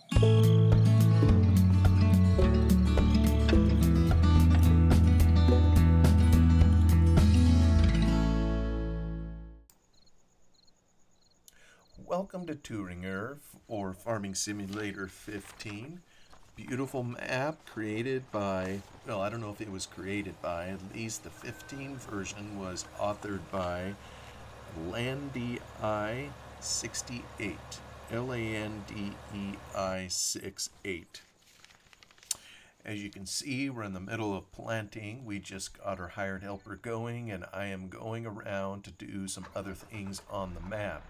Welcome to Thueringer or Farming Simulator 15. Beautiful map created by, well, I don't know if it was created by, at least the 15 version was authored by Landei 68. Landei 68. As you can see, we're in the middle of planting. We just got our hired helper going, and I am going around to do some other things on the map.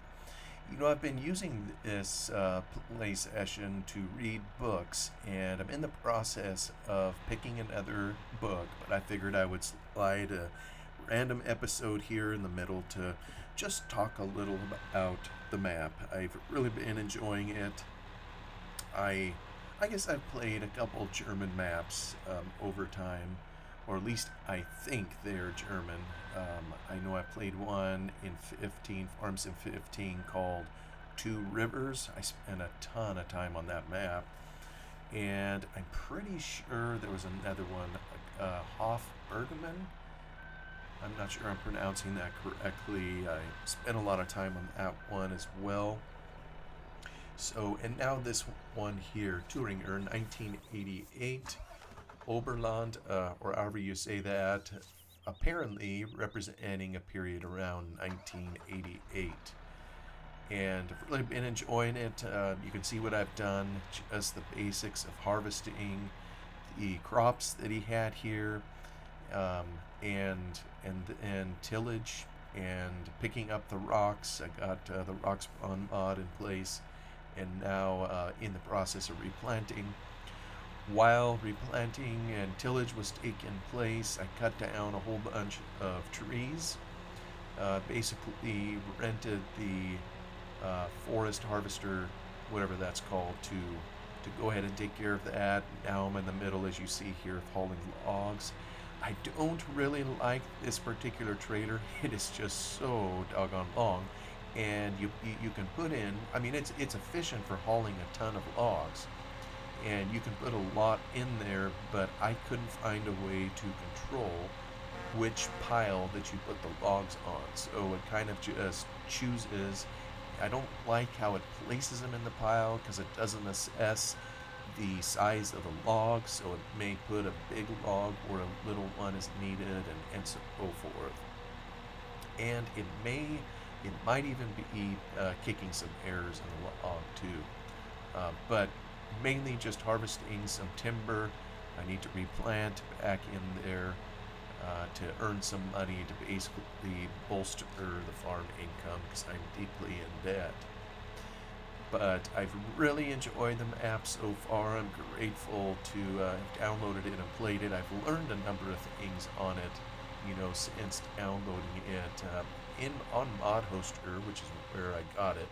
You know, I've been using this play session to read books, and I'm in the process of picking another book, but I figured I would slide a random episode here in the middle to just talk a little about the map. I've really been enjoying it. I guess I've played a couple German maps over time, or at least I think they're German. I know I played one in 15, Farm Sim 15, called Two Rivers. I spent a ton of time on that map. And I'm pretty sure there was another one, Hof Bergman. I'm not sure I'm pronouncing that correctly. I spent a lot of time on that one as well. So, and now this one here, Thueringer, 1988. Oberland, or however you say that, apparently representing a period around 1988. And I've really been enjoying it. You can see what I've done, just the basics of harvesting the crops that he had here, and tillage and picking up the rocks. I got the rock spawn mod in place, and now in the process of replanting. While replanting and tillage was taking place, I cut down a whole bunch of trees. Basically rented the forest harvester, whatever that's called, to go ahead and take care of that. Now I'm in the middle, as you see here, of hauling logs. I don't really like this particular trailer. It is just so doggone long, and you can put in. I mean, it's efficient for hauling a ton of logs, and you can put a lot in there, but I couldn't find a way to control which pile that you put the logs on. So it kind of just chooses. I don't like how it places them in the pile because it doesn't assess the size of the log, so it may put a big log where a little one is needed, and so forth. And it might even be kicking some errors in the log too. But mainly just harvesting some timber. I need to replant back in there to earn some money to basically bolster the farm income because I'm deeply in debt. But I've really enjoyed the map so far. I'm grateful to have downloaded it and played it. I've learned a number of things on it, since downloading it on Mod Hoster, which is where I got it.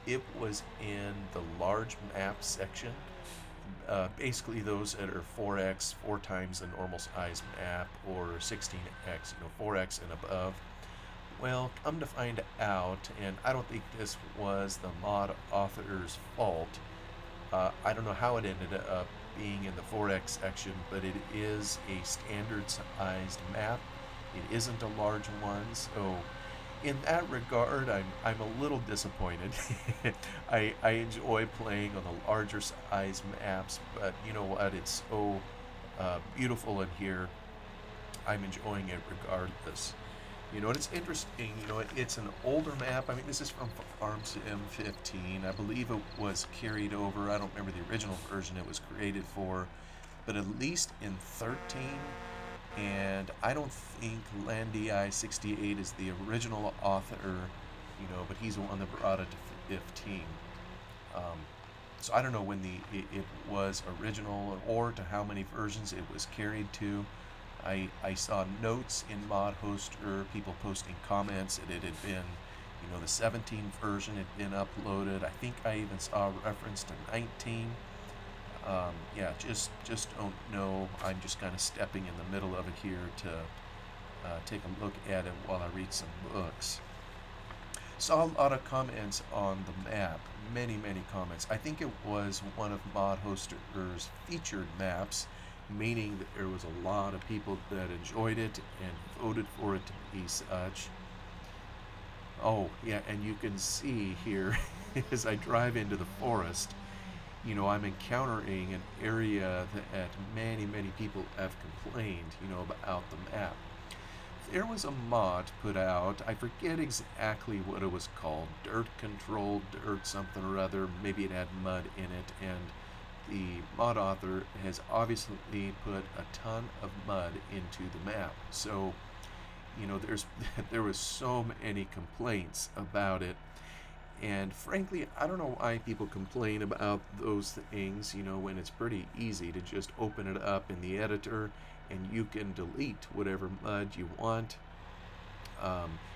It was in the large map section. Basically those that are 4x, 4 times the normal size map, or 16x, 4x and above. Well, come to find out, and I don't think this was the mod author's fault. I don't know how it ended up being in the 4x section, but it is a standard sized map. It isn't a large one, so in that regard, I'm a little disappointed. I enjoy playing on the larger size maps, but you know what? It's so beautiful in here. I'm enjoying it regardless. And it's interesting. It's an older map. I mean, this is from Farm Sim 15. I believe it was carried over. I don't remember the original version it was created for, but at least in 13. And I don't think Landei 68 is the original author, but he's the one that brought it to 15. So I don't know when it was original or to how many versions it was carried to. I saw notes in Mod Hoster, people posting comments that it had been, the 17 version had been uploaded. I think I even saw a reference to 19. Just don't know. I'm just kind of stepping in the middle of it here to take a look at it while I read some books. Saw a lot of comments on the map. many comments. I think it was one of Mod Hoster's featured maps, meaning that there was a lot of people that enjoyed it and voted for it to be such. Oh, yeah, and you can see here as I drive into the forest, I'm encountering an area that many people have complained, about the map. There was a mod put out, I forget exactly what it was called, dirt control, dirt something or other, maybe it had mud in it, and the mod author has obviously put a ton of mud into the map. So, there was so many complaints about it. And frankly, I don't know why people complain about those things, when it's pretty easy to just open it up in the editor and you can delete whatever mud you want.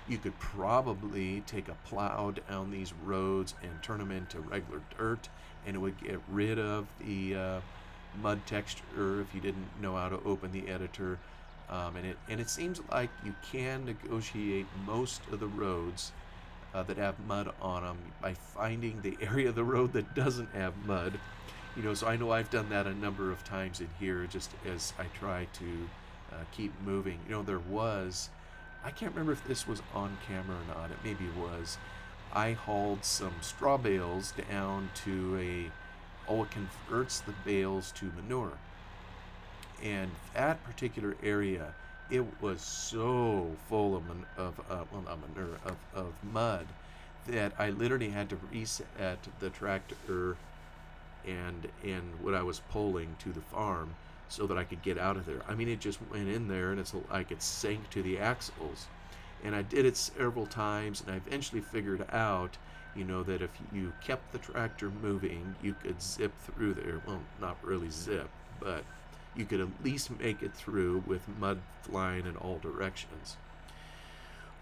You could probably take a plow down these roads and turn them into regular dirt, and it would get rid of the mud texture if you didn't know how to open the editor. And it seems like you can negotiate most of the roads that have mud on them by finding the area of the road that doesn't have mud. So I know I've done that a number of times in here just as I try to keep moving. I can't remember if this was on camera or not, it maybe was. I hauled some straw bales down to it converts the bales to manure. And that particular area, it was so full of mud that I literally had to reset the tractor and what I was pulling to the farm so that I could get out of there. I mean, it just went in there and it's like it sank to the axles. And I did it several times, and I eventually figured out, that if you kept the tractor moving, you could zip through there. Well, not really zip, but you could at least make it through with mud flying in all directions.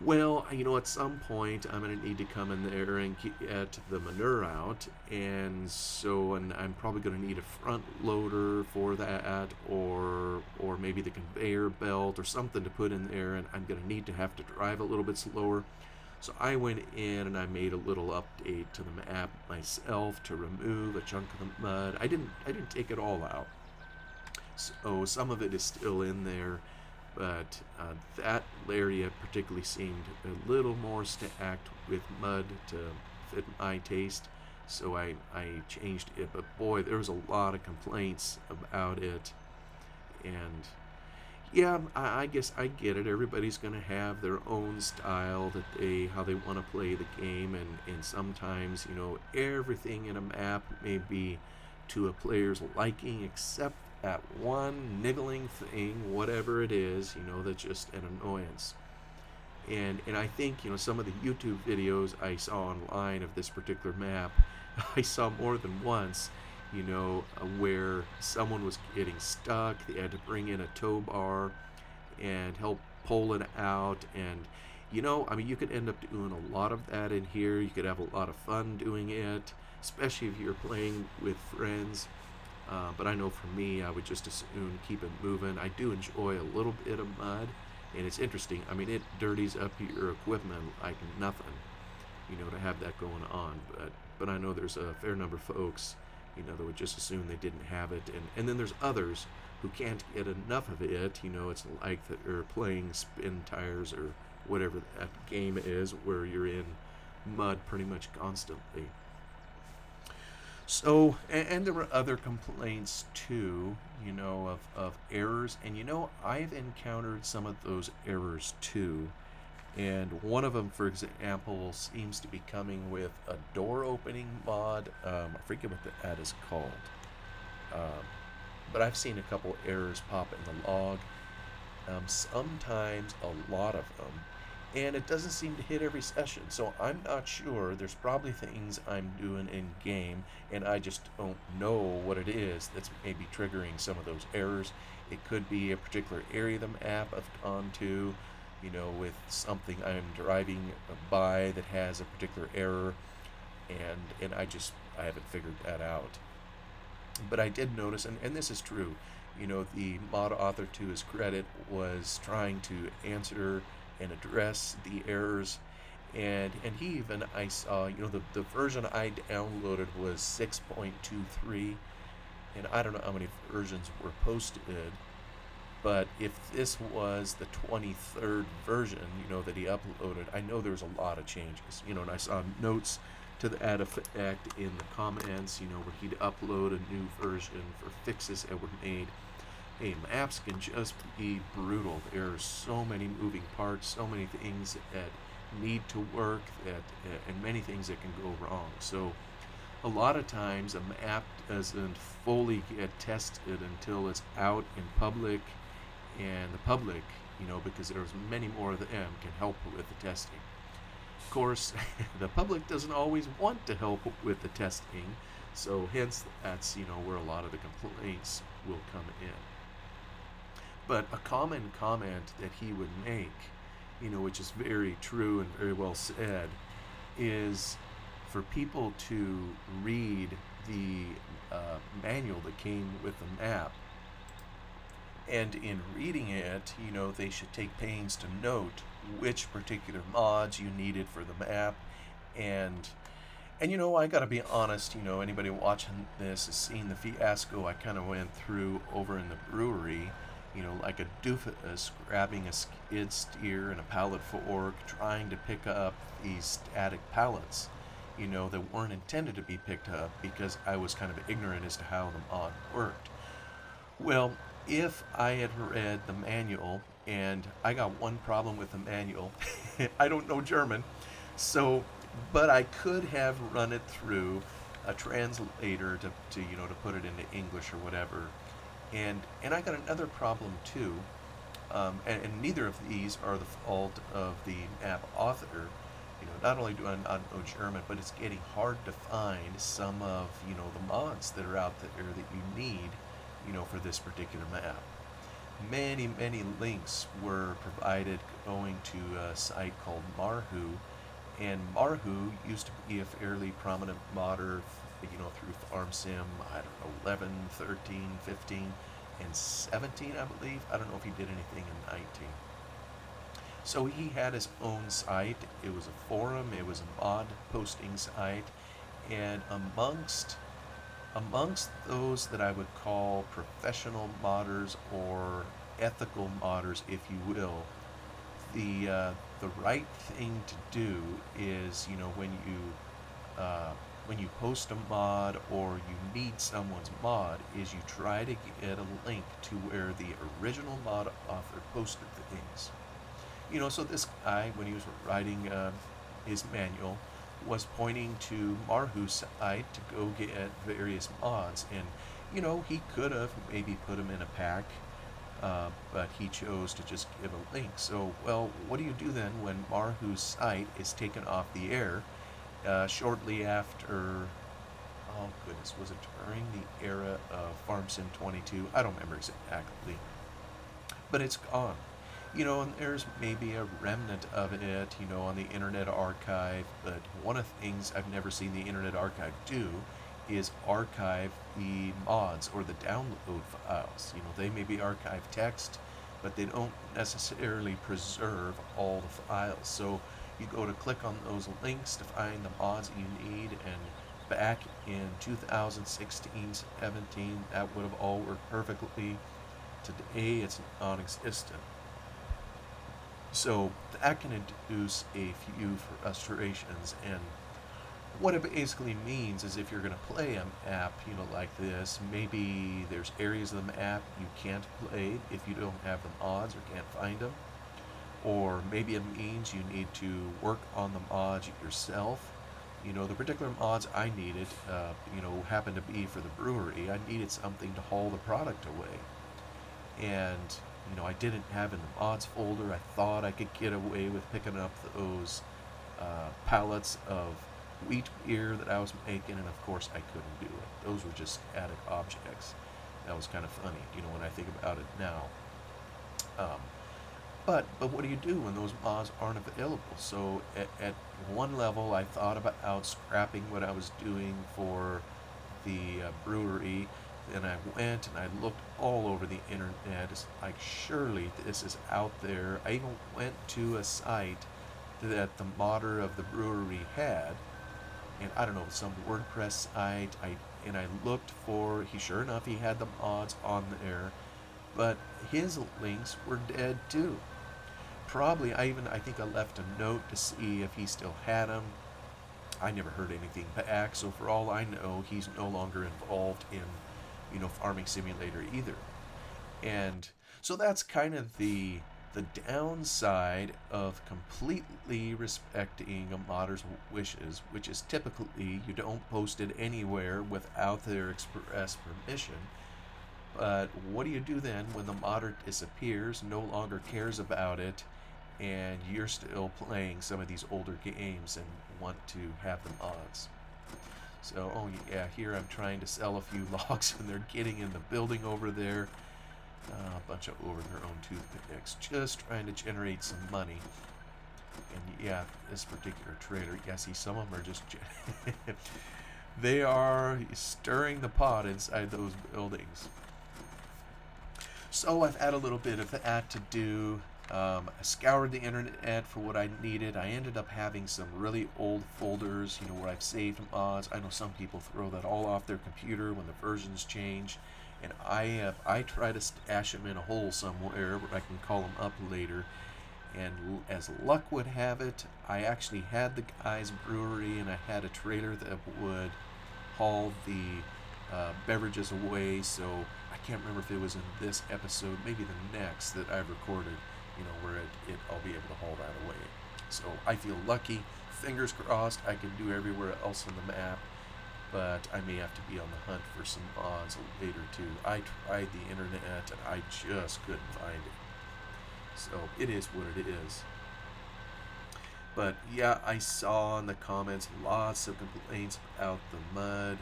Well, at some point I'm going to need to come in there and get the manure out, and I'm probably going to need a front loader for that, or maybe the conveyor belt or something to put in there, and I'm going to have to drive a little bit slower. So I went in and I made a little update to the map myself to remove a chunk of the mud. I didn't take it all out. So some of it is still in there, but that area particularly seemed a little more stacked with mud to fit my taste, so I changed it. But boy, there was a lot of complaints about it, and yeah, I guess I get it. Everybody's going to have their own style how they want to play the game, and sometimes, everything in a map may be to a player's liking except that one niggling thing, whatever it is, that's just an annoyance. And I think, some of the YouTube videos I saw online of this particular map, I saw more than once, where someone was getting stuck. They had to bring in a tow bar and help pull it out. And, you could end up doing a lot of that in here. You could have a lot of fun doing it, especially if you're playing with friends. But I know for me, I would just as soon keep it moving. I do enjoy a little bit of mud, and it's interesting. I mean, it dirties up your equipment like nothing, to have that going on. But I know there's a fair number of folks, that would just assume they didn't have it. And then there's others who can't get enough of it. It's like that they're playing spin tires or whatever that game is where you're in mud pretty much constantly. So, and there were other complaints too, of errors. And, I've encountered some of those errors too. And one of them, for example, seems to be coming with a door opening mod. I forget what that is called. But I've seen a couple errors pop in the log. Sometimes a lot of them. And it doesn't seem to hit every session, so I'm not sure. There's probably things I'm doing in game, and I just don't know what it is that's maybe triggering some of those errors. It could be a particular area of the map I've gone to, with something I'm driving by that has a particular error, and I haven't figured that out. But I did notice, and this is true, the mod author, to his credit, was trying to answer and address the errors, And he even, I saw, the version I downloaded was 6.23, and I don't know how many versions were posted, but if this was the 23rd version, that he uploaded, I know there was a lot of changes, and I saw notes to that effect in the comments, where he'd upload a new version for fixes that were made. Hey, maps can just be brutal. There are so many moving parts, so many things that need to work, and many things that can go wrong. So a lot of times a map doesn't fully get tested until it's out in public, and the public, because there's many more of them, can help with the testing. Of course, the public doesn't always want to help with the testing, so hence that's where a lot of the complaints will come in. But a common comment that he would make, which is very true and very well said, is for people to read the manual that came with the map. And in reading it, they should take pains to note which particular mods you needed for the map. And I gotta be honest, anybody watching this has seen the fiasco I kind of went through over in the brewery, like a doofus grabbing a skid steer and a pallet fork, trying to pick up these static pallets, that weren't intended to be picked up because I was kind of ignorant as to how the mod worked. Well, if I had read the manual, and I got one problem with the manual, I don't know German, so, but I could have run it through a translator to put it into English or whatever, and I got another problem too, and neither of these are the fault of the map author. Not only do I not know German, but it's getting hard to find some of the mods that are out there that you need for this particular map. Many links were provided going to a site called Marhu, and Marhu used to be a fairly prominent modder, through Farm Sim, I don't know, 11, 13, 15, and 17, I believe. I don't know if he did anything in 19. So he had his own site. It was a forum, it was a mod posting site, and amongst those that I would call professional modders or ethical modders, if you will, the right thing to do is, when you post a mod or you need someone's mod, is you try to get a link to where the original mod author posted the things. So this guy, when he was writing his manual, was pointing to Marhu's site to go get various mods, and he could have maybe put them in a pack, but he chose to just give a link. So, well, what do you do then when Marhu's site is taken off the air shortly after? Oh goodness, was it during the era of Farm Sim 22? I don't remember exactly, but it's gone. And there's maybe a remnant of it, on the Internet Archive, but one of the things I've never seen the Internet Archive do is archive the mods or the download files. They maybe archive text, but they don't necessarily preserve all the files. So you go to click on those links to find the mods that you need, and back in 2016, 17, that would have all worked perfectly. Today, it's non-existent. So that can induce a few frustrations, and what it basically means is if you're going to play a map, like this, maybe there's areas of the map you can't play if you don't have the mods or can't find them, or maybe it means you need to work on the mods yourself. The particular mods I needed, happened to be for the brewery. I needed something to haul the product away, and I didn't have in the mods folder. I thought I could get away with picking up those pallets of wheat beer that I was making, and of course I couldn't do it. Those were just static objects. That was kind of funny, when I think about it now. But what do you do when those mods aren't available? So at one level, I thought about scrapping what I was doing for the brewery. Then I went and I looked all over the internet. It's like, surely this is out there. I even went to a site that the modder of the brewery had, and I don't know, some WordPress site. I looked for. He sure enough he had the mods on there, but his links were dead too. Probably I think I left a note to see if he still had them. I never heard anything back, so for all I know, he's no longer involved in, Farming Simulator either. And so that's kind of the downside of completely respecting a modder's wishes, which is typically you don't post it anywhere without their express permission. But what do you do then when the modder disappears, no longer cares about it, and you're still playing some of these older games and want to have the mods? So, oh yeah, here I'm trying to sell a few logs and they're getting in the building over there. A bunch of over their own toothpicks, just trying to generate some money. And yeah, this particular trader, yeah, see, some of them are just, they are stirring the pot inside those buildings. So I've had a little bit of that to do. I scoured the internet for what I needed. I ended up having some really old folders, where I've saved mods. I know some people throw that all off their computer when the versions change. And I try to stash them in a hole somewhere where I can call them up later. And as luck would have it, I actually had the guy's brewery, and I had a trailer that would haul the beverages away. So I can't remember if it was in this episode, maybe the next that I've recorded, where I'll be able to haul that away. So I feel lucky. Fingers crossed I can do everywhere else on the map. But I may have to be on the hunt for some mods later too. I tried the internet and I just couldn't find it. So it is what it is. But yeah, I saw in the comments lots of complaints about the mud.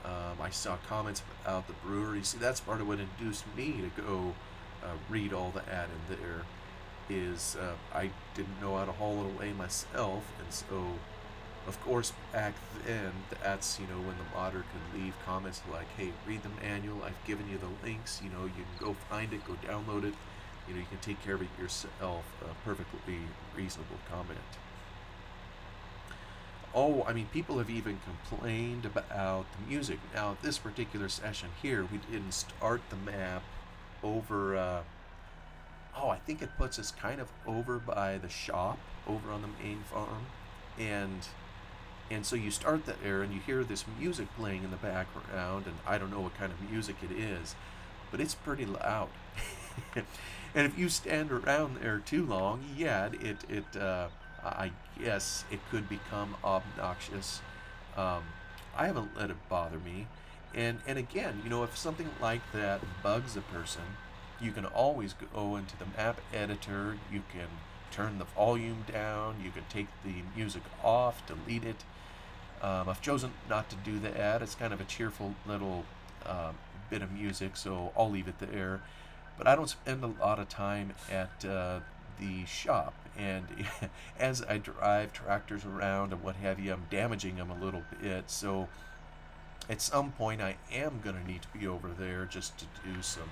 I saw comments about the brewery. See, that's part of what induced me to go read all the ad in there. Is I didn't know how to haul it away myself, and so. Of course, back then, that's, when the modder could leave comments like, hey, read the manual, I've given you the links, you can go find it, go download it, you can take care of it yourself. A perfectly reasonable comment. Oh, I mean, people have even complained about the music. Now, this particular session here, we didn't start the map over, I think it puts us kind of over by the shop, over on the main farm, and so you start that there and you hear this music playing in the background, and I don't know what kind of music it is, but it's pretty loud. And if you stand around there too long, yeah, I guess it could become obnoxious. I haven't let it bother me. And again, if something like that bugs a person, you can always go into the map editor, you can turn the volume down, you can take the music off, delete it. I've chosen not to do that. It's kind of a cheerful little bit of music, so I'll leave it there. But I don't spend a lot of time at the shop, and as I drive tractors around and what have you, I'm damaging them a little bit, so at some point I am going to need to be over there just to do some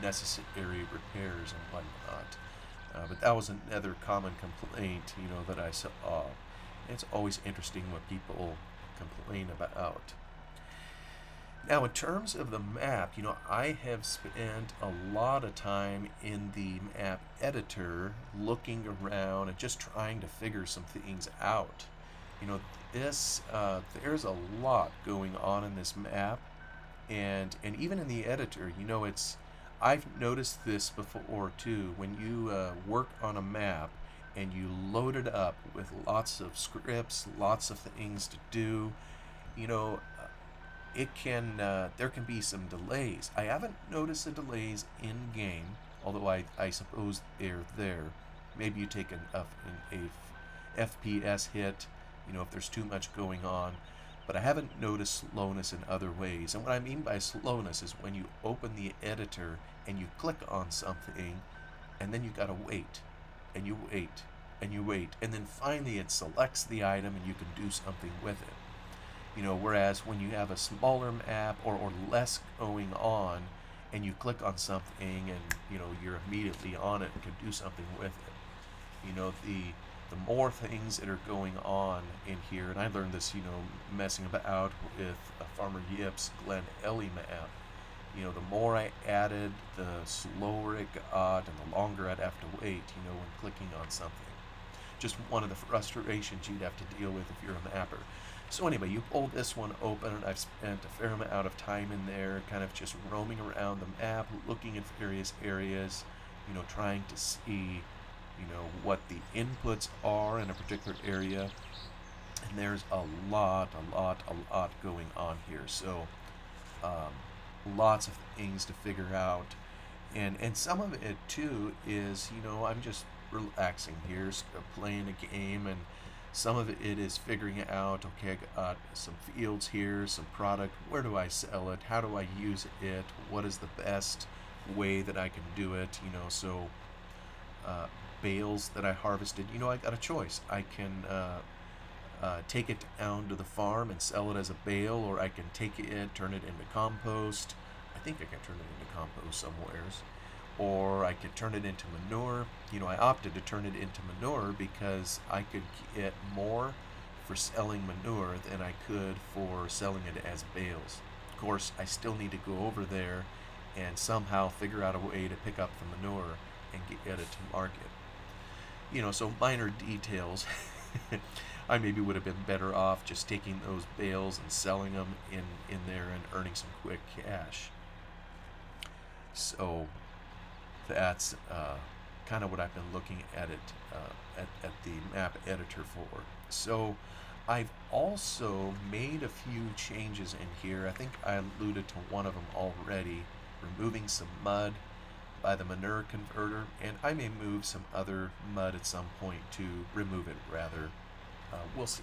necessary repairs and whatnot. But that was another common complaint, that I saw. It's always interesting what people complain about. Now, in terms of the map, I have spent a lot of time in the map editor looking around and just trying to figure some things out. There's a lot going on in this map, and even in the editor, I've noticed this before too. When you work on a map and you load it up with lots of scripts, lots of things to do, there can be some delays. I haven't noticed the delays in game, although I suppose they're there. Maybe you take a FPS hit, if there's too much going on. But I haven't noticed slowness in other ways. And what I mean by slowness is when you open the editor and you click on something, and then you gotta wait, and you wait, and you wait, and then finally it selects the item and you can do something with it. Whereas when you have a smaller map or less going on, and you click on something and you're immediately on it and can do something with it. the more things that are going on in here, and I learned this, messing about with Farmer Yip's Glen Ellie map. The more I added, the slower it got, and the longer I'd have to wait, when clicking on something. Just one of the frustrations you'd have to deal with if you're a mapper. So anyway, you pull this one open, and I've spent a fair amount of time in there, kind of just roaming around the map, looking at various areas, trying to see, what the inputs are in a particular area. And there's a lot going on here. So, lots of things to figure out. And some of it, too, is, I'm just relaxing here, playing a game, and some of it is figuring out, okay, I got some fields here, some product, where do I sell it, how do I use it, what is the best way that I can do it, so bales that I harvested, I got a choice. I can take it down to the farm and sell it as a bale, or I can take it, turn it into compost. I think I can turn it into compost somewheres. Or I could turn it into manure. I opted to turn it into manure because I could get more for selling manure than I could for selling it as bales. Of course, I still need to go over there and somehow figure out a way to pick up the manure and get it to market. So minor details. I maybe would have been better off just taking those bales and selling them in there and earning some quick cash. So that's kind of what I've been looking at it at the map editor for. So I've also made a few changes in here. I think I alluded to one of them already, removing some mud by the manure converter, and I may move some other mud at some point to remove it rather. We'll see.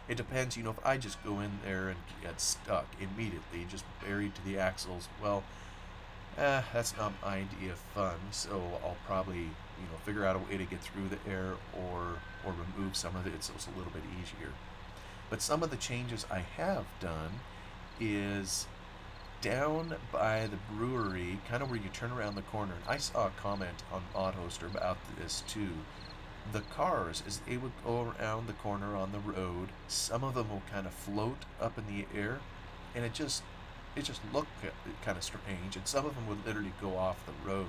It depends, if I just go in there and get stuck immediately, just buried to the axles, well, that's not my idea of fun, so I'll probably, figure out a way to get through the air or remove some of it so it's a little bit easier. But some of the changes I have done is down by the brewery, kind of where you turn around the corner, and I saw a comment on ModHoster about this too. The cars, as they would go around the corner on the road, some of them will kind of float up in the air, and it just looked kind of strange, and some of them would literally go off the road.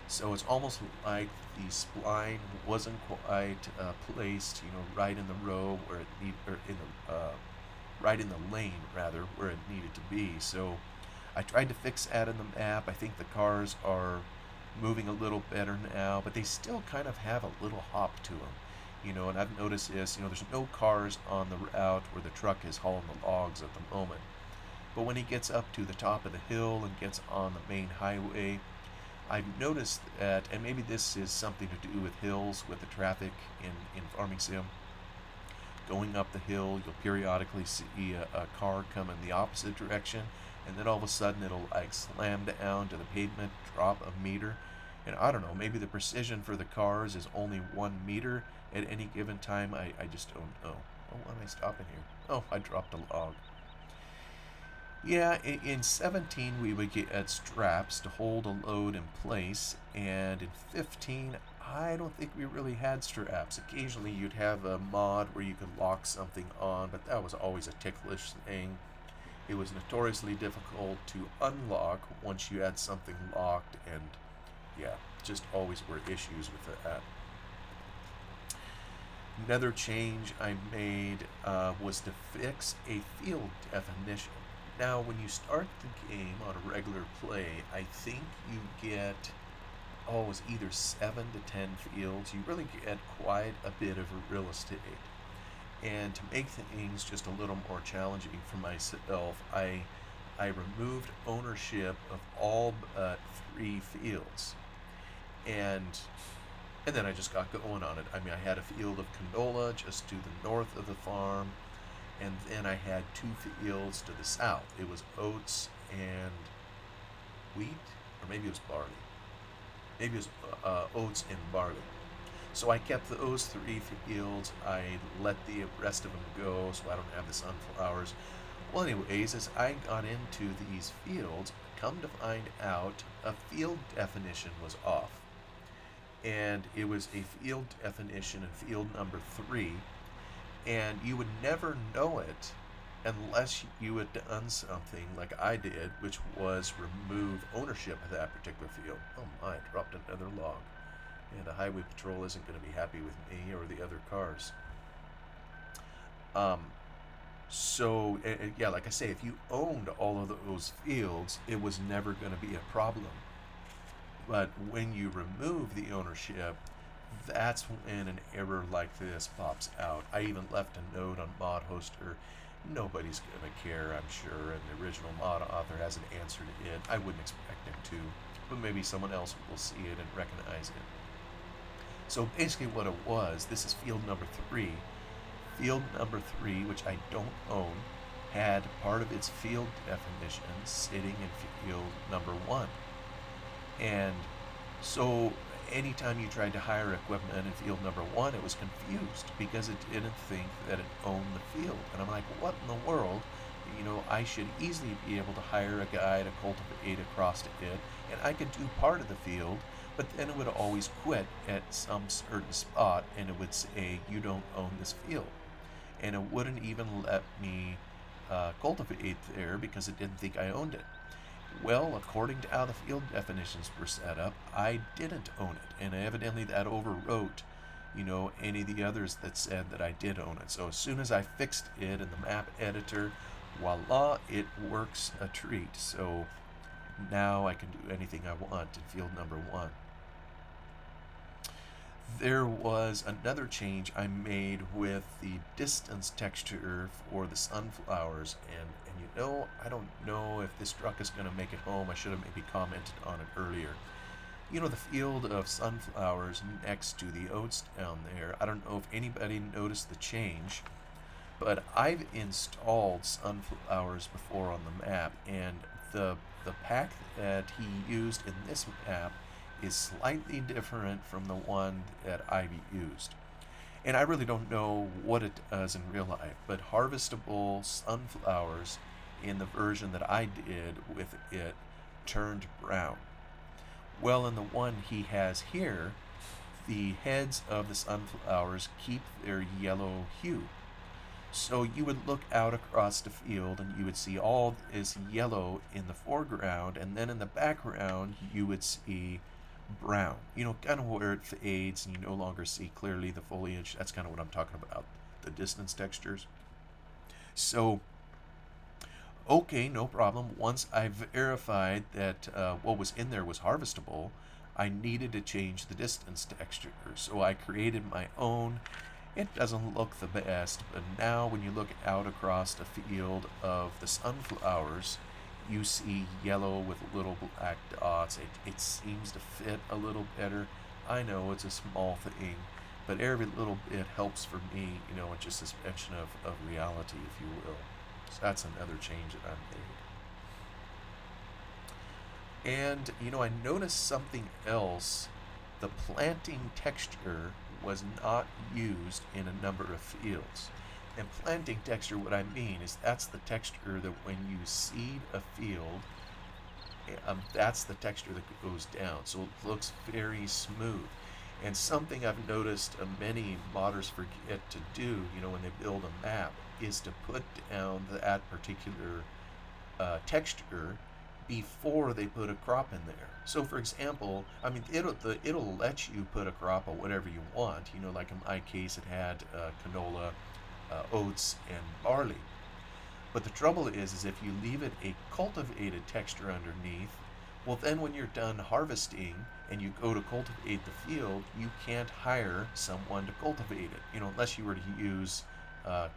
So it's almost like the spline wasn't quite placed, right in the row where it right in the lane rather where it needed to be. So I tried to fix that in the map. I think the cars are moving a little better now, but they still kind of have a little hop to them. And I've noticed this, there's no cars on the route where the truck is hauling the logs at the moment. But when he gets up to the top of the hill and gets on the main highway, I've noticed that, and maybe this is something to do with hills, with the traffic in Farming Sim. Going up the hill, you'll periodically see a car come in the opposite direction, and then all of a sudden it'll like slam down to the pavement, drop a meter, and I don't know, maybe the precision for the cars is only 1 meter at any given time. I just don't know. Oh, why am I stopping here? Oh, I dropped a log. Yeah, in 17 we would get straps to hold a load in place, and in 15 I don't think we really had straps. Occasionally you'd have a mod where you could lock something on, but that was always a ticklish thing. It was notoriously difficult to unlock once you had something locked, and yeah, just always were issues with that. Another change I made was to fix a field definition. Now, when you start the game on a regular play, I think you get, it's either 7 to 10 fields. You really get quite a bit of real estate. And to make things just a little more challenging for myself, I removed ownership of all but 3 fields. And then I just got going on it. I mean, I had a field of canola just to the north of the farm, and then I had 2 fields to the south. It was oats and wheat, or maybe it was barley. Maybe it was oats and barley. So I kept those 3 fields. I let the rest of them go, so I don't have the sunflowers. Well, anyways, as I got into these fields, come to find out, a field definition was off. and it was a field definition in field number 3, and you would never know it unless you had done something like I did, which was remove ownership of that particular field. Oh my, I dropped another log. And the highway patrol isn't going to be happy with me or the other cars. Um, yeah, like I say, if you owned all of those fields, it was never going to be a problem. But when you remove the ownership, that's when an error like this pops out. I even left a note on Mod Hoster. Nobody's going to care, I'm sure, and the original mod author hasn't answered it. I wouldn't expect him to, but maybe someone else will see it and recognize it. So basically what it was, this is field number 3. Field number 3, which I don't own, had part of its field definition sitting in field number 1. And so anytime you tried to hire equipment in field number 1, it was confused because it didn't think that it owned the field. And I'm like, what in the world? I should easily be able to hire a guy to cultivate across to it, and I could do part of the field, but then it would always quit at some certain spot, and it would say, you don't own this field. And it wouldn't even let me cultivate there because it didn't think I owned it. Well, according to how the field definitions were set up, I didn't own it, and evidently that overwrote, any of the others that said that I did own it. So as soon as I fixed it in the map editor, voila, it works a treat. So now I can do anything I want in field number 1. There was another change I made with the distance texture for the sunflowers, and I don't know if this truck is going to make it home. I should have maybe commented on it earlier. The field of sunflowers next to the oats down there, I don't know if anybody noticed the change, but I've installed sunflowers before on the map, and the pack that he used in this map is slightly different from the one that I've used. And I really don't know what it does in real life, but harvestable sunflowers in the version that I did with it turned brown. Well, in the one he has here, the heads of the sunflowers keep their yellow hue. So you would look out across the field and you would see all this yellow in the foreground, and then in the background you would see brown. Kind of where it fades and you no longer see clearly the foliage. That's kind of what I'm talking about, the distance textures. So, okay, no problem. Once I verified that what was in there was harvestable, I needed to change the distance texture. So I created my own. It doesn't look the best, but now when you look out across the field of the sunflowers, you see yellow with little black dots. It seems to fit a little better. I know it's a small thing, but every little bit helps for me, it's just a suspension of reality, if you will. So that's another change that I made. And, I noticed something else. The planting texture was not used in a number of fields. And planting texture, what I mean is that's the texture that when you seed a field, that's the texture that goes down. So it looks very smooth. And something I've noticed many modders forget to do, when they build a map, is to put down that particular texture before they put a crop in there. So for example, it'll let you put a crop of whatever you want. Like in my case, it had canola, oats, and barley. But the trouble is if you leave it a cultivated texture underneath, well then when you're done harvesting and you go to cultivate the field, you can't hire someone to cultivate it, unless you were to use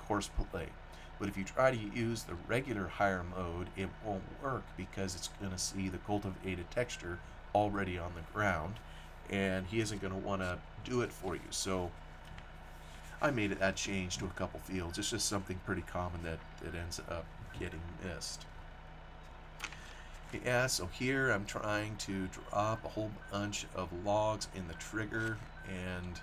coarse play. But if you try to use the regular hire mode, it won't work because it's going to see the cultivated texture already on the ground, and he isn't going to want to do it for you. So I made that change to a couple fields. It's just something pretty common that ends up getting missed. Yeah, so here I'm trying to drop a whole bunch of logs in the trigger, and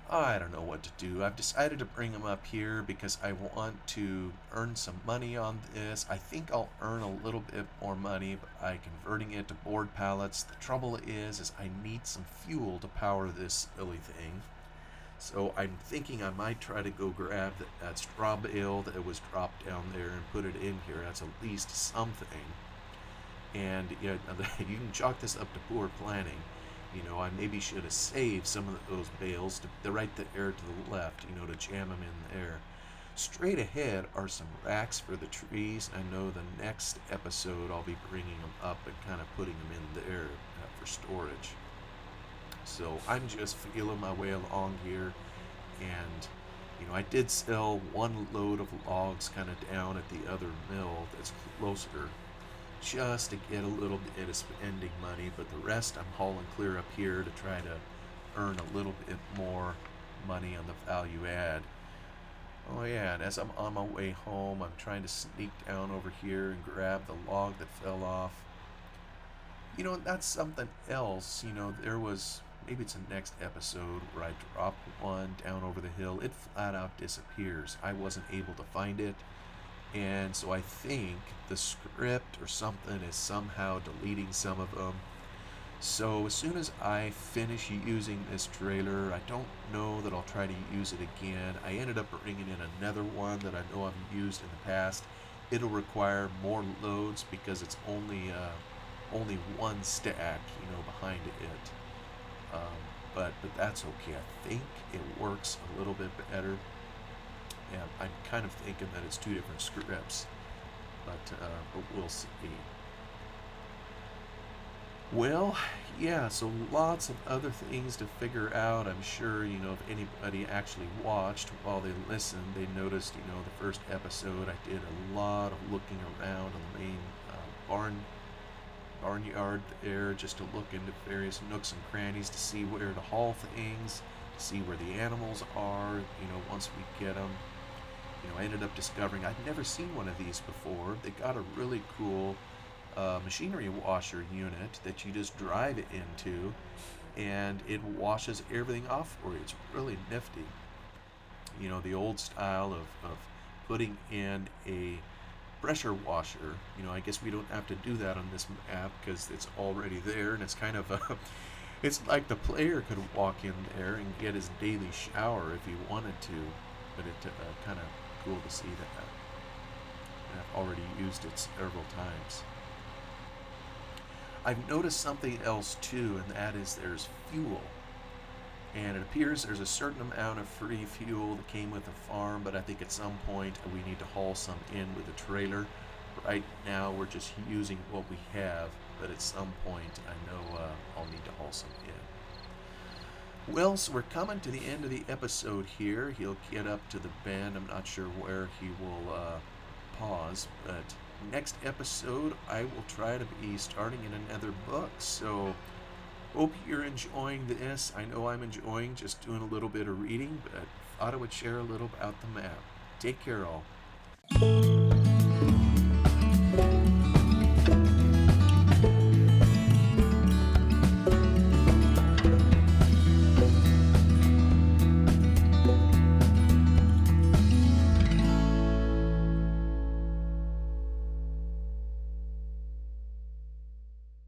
I don't know what to do. I've decided to bring them up here because I want to earn some money on this. I think I'll earn a little bit more money by converting it to board pallets. The trouble is I need some fuel to power this silly thing. So I'm thinking I might try to go grab that straw bale that was dropped down there and put it in here. That's at least something. And you can chalk this up to poor planning. I maybe should have saved some of those bales to right there to the left, to jam them in there. Straight ahead are some racks for the trees. I know the next episode I'll be bringing them up and kind of putting them in there for storage. So I'm just feeling my way along here, and I did sell one load of logs kind of down at the other mill that's closer, just to get a little bit of spending money, but the rest I'm hauling clear up here to try to earn a little bit more money on the value add. Oh yeah, and as I'm on my way home, I'm trying to sneak down over here and grab the log that fell off. That's something else. There was, maybe it's the next episode, where I dropped one down over the hill. It flat out disappears. I wasn't able to find it. And so I think the script or something is somehow deleting some of them. So as soon as I finish using this trailer, I don't know that I'll try to use it again. I ended up bringing in another one that I know I've used in the past. It'll require more loads because it's only one stack, behind it. But that's okay. I think it works a little bit better. And I'm kind of thinking that it's two different scripts, but we'll see. Well, yeah, so lots of other things to figure out. I'm sure, if anybody actually watched while they listened, they noticed, the first episode I did a lot of looking around on the main barnyard there, just to look into various nooks and crannies to see where to haul things, to see where the animals are, once we get them. I ended up discovering I'd never seen one of these before. They got a really cool machinery washer unit that you just drive it into, and it washes everything off for you. It's really nifty. The old style of putting in a pressure washer. I guess we don't have to do that on this map because it's already there, and it's kind of it's like the player could walk in there and get his daily shower if he wanted to, but it kind of cool to see that. And I've already used it several times. I've noticed something else too, and that is there's fuel. And it appears there's a certain amount of free fuel that came with the farm, but I think at some point we need to haul some in with a trailer. Right now we're just using what we have, but at some point I know I'll need to haul some in. Well, so we're coming to the end of the episode here. He'll get up to the bend. I'm not sure where he will pause, but next episode I will try to be starting in another book. So hope you're enjoying this. I know I'm enjoying just doing a little bit of reading, but thought I would share a little about the map. Take care, all.